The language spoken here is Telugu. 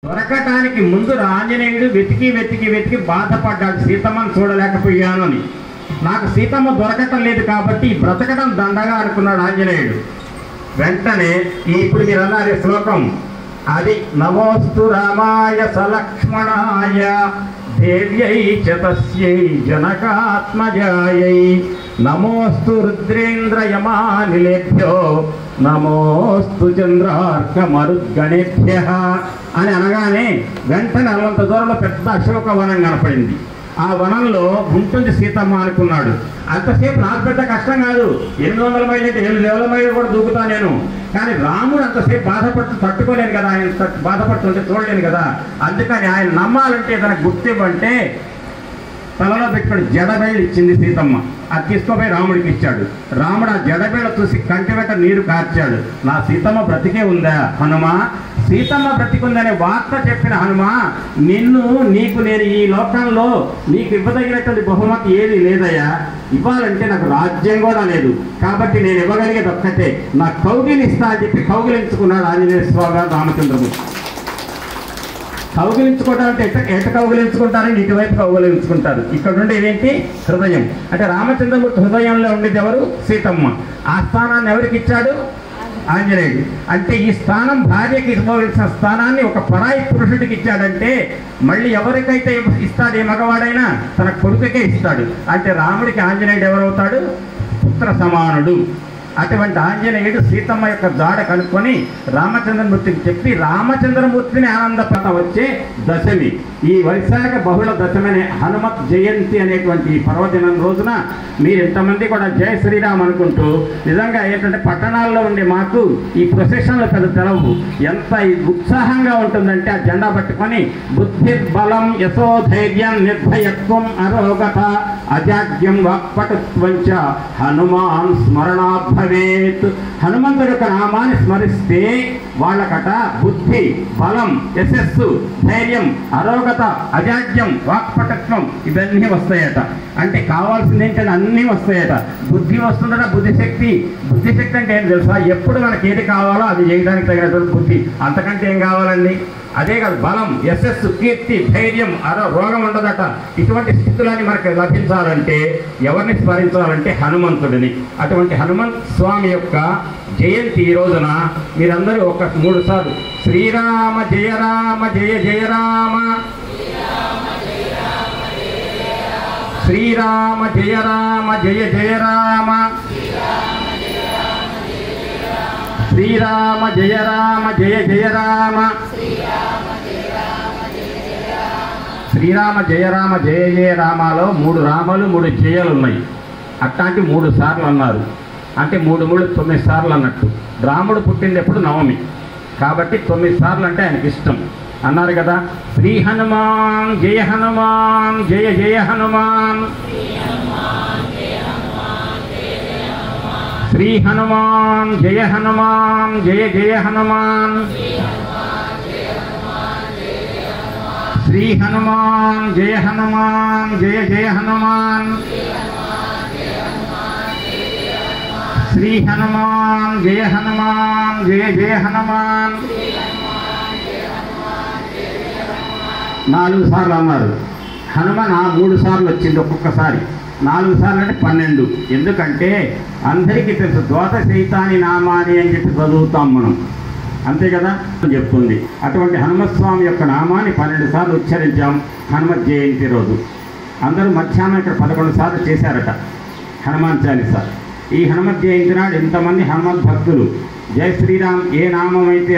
దొరకటానికి ముందు ఆంజనేయుడు వెతికి వెతికి వెతికి బాధపడ్డాడు, సీతమ్మను చూడలేకపోయాను అని. నాకు సీతమ్మ దొరకటం లేదు కాబట్టి బ్రతకడం దండగా అనుకున్నాడు ఆంజనేయుడు. వెంటనే ఇప్పుడు మీరు అన్నారు శ్లోకం, అది నమోస్తు రామాయ సలక్ష్మణాయ దేవ్యై చ తస్యై జనకాత్మజాయై నమోస్తు రుద్రేంద్రయమానిలేభ్యో నమోస్తు చంద్రార్కమరుద్గణేభ్యః అని అనగానే వెంటనే అల్లంత దూరంలో పెద్ద అశోక వనం కనపడింది. ఆ వనంలో ఉంటుంది సీతమ్మ అనుకున్నాడు. అంతసేపు నాకు పెద్ద కష్టం కాదు, 800 మైళ్ళు అంటే 7,000 మైళ్ళు కూడా దూకుతా నేను. కానీ రాముడు అంతసేపు బాధపడుతూ తట్టుకోలేను కదా, ఆయన బాధపడుతుంటే చూడలేను కదా. అందుకని ఆయన నమ్మాలంటే తనకు గుర్తివ్వంటే తలలో పెట్టుకుని జడబేళ్ళు ఇచ్చింది సీతమ్మ. అది తీసుకోపోయి రాముడికి ఇచ్చాడు. రాముడు ఆ జడబేళ్ళ చూసి కంటి వెంట నీరు కార్చాడు. నా సీతమ్మ బ్రతికే ఉందా హనుమ? సీతమ్మ బ్రతికుందనే వార్త చెప్పిన హనుమ, నీకు నేను ఈ లోకంలో నీకు ఇవ్వదగినటువంటి బహుమతి ఏది లేదయ్యా. ఇవ్వాలంటే నాకు రాజ్యం కూడా లేదు, కాబట్టి నేను ఇవ్వగలిగేది ఒక్కటే, నా కౌగిలిస్తా అని చెప్పి కౌగిలించుకున్నాడు ఆంజనేయ స్వామి రామచంద్రమూర్తి. కౌగిలించుకోవడం అంటే ఎట కౌగిలించుకుంటారని ఇటువైపు కౌగిలించుకుంటారు. ఇక్కడ ఉండేది ఏంటి? హృదయం. అంటే రామచంద్రమూర్తి హృదయంలో ఉండేది ఎవరు? సీతమ్మ. ఆ స్థానాన్ని ఎవరికి ఇచ్చాడు? ఆంజనేయుడు. అంటే ఈ స్థానం భార్యకి ఇవ్వవలసిన స్థానాన్ని ఒక పరాయి పురుషుడికి ఇచ్చాడంటే మళ్ళీ ఎవరికైతే ఇస్తాడు ఏ మగవాడైనా తన కొడుకుకే ఇస్తాడు. అంటే రాముడికి ఆంజనేయుడు ఎవరవుతాడు? పుత్ర సమానుడు. అటువంటి ఆంజనేయుడు సీతమ్మ యొక్క జాడ కనుక్కొని రామచంద్రమూర్తికి చెప్పి రామచంద్రమూర్తిని ఆనందపడ వచ్చే దశమి, ఈ వైశాఖ బహుళ దశమి అనే హనుమత్ జయంతి అనేటువంటి పర్వదినం రోజున మీరు ఎంతమంది కూడా జయ శ్రీరామ్ అనుకుంటూ, నిజంగా ఏంటంటే పట్టణాల్లో ఉండే మాకు ఈ ప్రొసెషన్లు పెద్ద తెలవు, ఎంత ఉత్సాహంగా ఉంటుందంటే ఆ జెండా పట్టుకొని బుద్ధి బలం యశోధైర్యం నిర్భయత్వం అరోగత అజాగ్యం వాక్పటుత్వంచ హనుమాన్ స్మరణాభ హనుమంతుడి యొక్క నామాన్ని స్మరిస్తే వాళ్ళకట బుద్ధి బలం యశస్సు ధైర్యం అరోగత అజాడ్యం వాక్పటత్వం ఇవన్నీ వస్తాయట. అంటే కావాల్సింది ఏంటంటే అన్నీ వస్తాయట. బుద్ధి వస్తుందట, బుద్ధిశక్తి. బుద్ధిశక్తి అంటే ఏం తెలుసా? ఎప్పుడు మనకి ఏది కావాలో అది చేయడానికి తగినటువంటి బుద్ధి, అంతకంటే ఏం కావాలండి? అదే కాదు, బలం యశస్సు కీర్తి ధైర్యం రోగం ఉండదట. ఇటువంటి స్థితులన్నీ మనకు లభించాలంటే ఎవరిని స్మరించాలంటే హనుమంతుడిని. అటువంటి హనుమంత్ స్వామి యొక్క జయంతి ఈ రోజున మీరందరూ ఒక 3 సార్లు శ్రీరామ జయ రామ జయ జయ రామ, శ్రీరామ జయ రామ జయ జయ రామ, శ్రీరామ జయ రామ జయ జయ రామ, శ్రీరామ జయ రామ జయ జయ రామాలో 3 రామలు 3 జయలు ఉన్నాయి. అట్లాంటి 3 సార్లు అన్నారు. అంటే 3 3 9 సార్లు అన్నట్టు. రాముడు పుట్టింది ఎప్పుడు? నవమి. కాబట్టి 9 సార్లు అంటే ఆయనకి ఇష్టం అన్నారు కదా. శ్రీ హనుమాన్ జయ హనుమాన్ జయ జయ హనుమాన్, శ్రీ హనుమాన్ జయ హనుమాన్ జయ జయ హనుమాన్, శ్రీ హనుమాన్ జయ హనుమాన్ జయ జయ హనుమాన్, శ్రీ హనుమాన్ జయ హనుమాన్ జయ జయ హనుమాన్ 4 సార్లు అన్నారు. హనుమాన్ 3 సార్లు వచ్చింది ఒక్కొక్కసారి. 4 సార్లు అంటే 12. ఎందుకంటే అందరికీ తెలుసు ద్వాదశైతాని నామాని అని చెప్పి చదువుతాం మనం, అంతే కదా చెప్తుంది. అటువంటి హనుమస్వామి యొక్క నామాన్ని 12 సార్లు ఉచ్చరించాం హనుమత్ జయంతి రోజు. అందరూ మధ్యాహ్నం ఇక్కడ 11 సార్లు చేశారట హనుమాన్ చాలీసా. ఈ హనుమత్ జయంతి నాడు ఇంతమంది హనుమత్ భక్తులు జయ శ్రీరామ్ ఏ నామం అయితే